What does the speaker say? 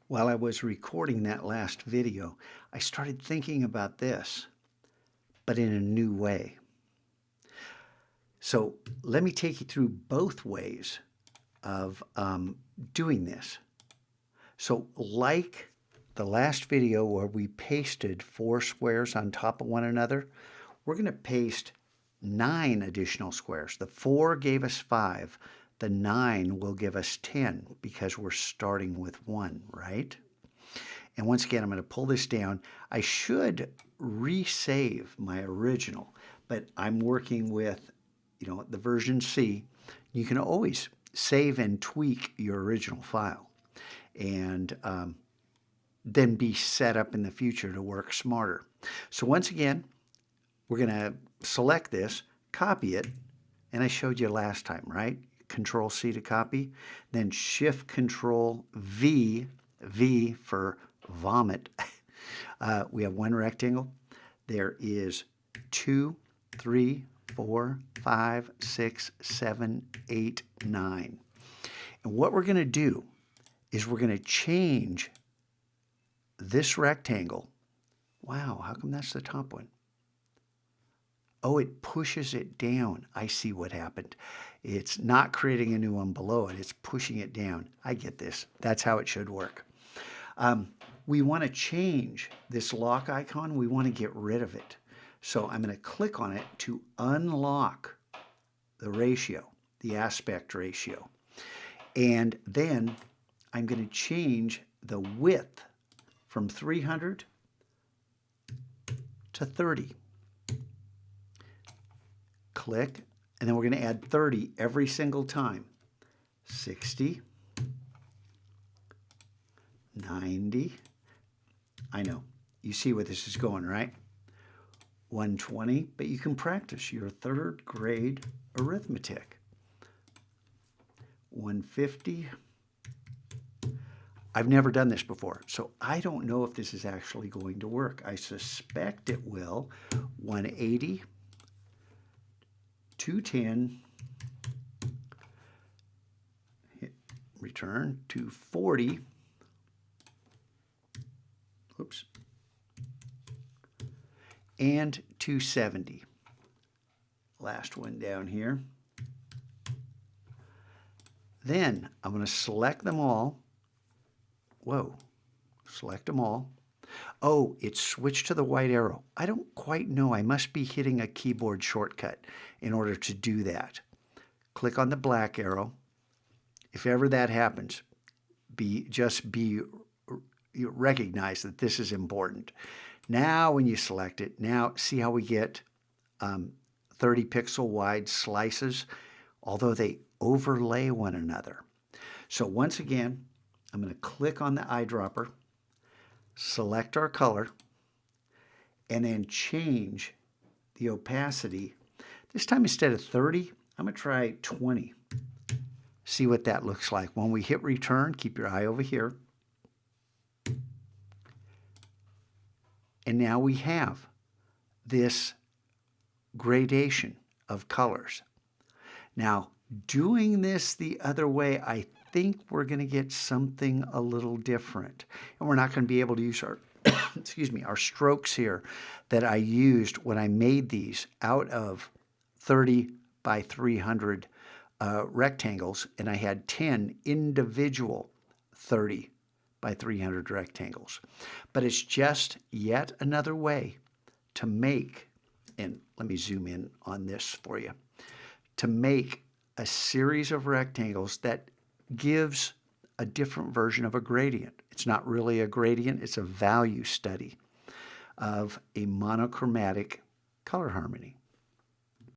While I was recording that last video, I started thinking about this, but in a new way. So let me take you through both ways of doing this. So like the last video where we pasted 4 squares on top of one another, we're going to paste 9 additional squares. The 4 gave us 5. The 9 will give us 10 because we're starting with 1, right? And once again, I'm going to pull this down. I should resave my original, but I'm working with, the version C. You can always save and tweak your original file and then be set up in the future to work smarter. So once again, we're going to select this, copy it, and I showed you last time, right? Control C to copy, then Shift Control V, V for vomit. We have 1 rectangle. There is 2, 3, 4, 5, 6, 7, 8, 9. And what we're going to do is we're going to change this rectangle. Wow, how come that's the top one? Oh, it pushes it down. I see what happened. It's not creating a new one below it. It's pushing it down. I get this. That's how it should work. We want to change this lock icon. We want to get rid of it. So I'm going to click on it to unlock the ratio, the aspect ratio. And then I'm going to change the width from 300 to 30. Click, and then we're going to add 30 every single time. 60, 90. I know. You see where this is going, right? 120, but you can practice your 3rd grade arithmetic. 150. I've never done this before, so I don't know if this is actually going to work. I suspect it will. 180. 210, hit return, 240, oops, and 270. Last one down here. Then I'm going to select them all. Whoa, select them all. Oh, it switched to the white arrow. I don't quite know. I must be hitting a keyboard shortcut in order to do that. Click on the black arrow. If ever that happens, you recognize that this is important. Now when you select it, now see how we get 30 pixel wide slices, although they overlay one another. So once again, I'm going to click on the eyedropper, select our color, and then change the opacity. This time instead of 30, I'm going to try 20. See what that looks like. When we hit return, keep your eye over here. And now we have this gradation of colors. Now, doing this the other way, I think we're going to get something a little different. And we're not going to be able to use our, our strokes here that I used when I made these out of 30 by 300 rectangles, and I had 10 individual 30 by 300 rectangles. But it's just yet another way to make, and let me zoom in on this for you, to make a series of rectangles that gives a different version of a gradient. It's not really a gradient, it's a value study of a monochromatic color harmony.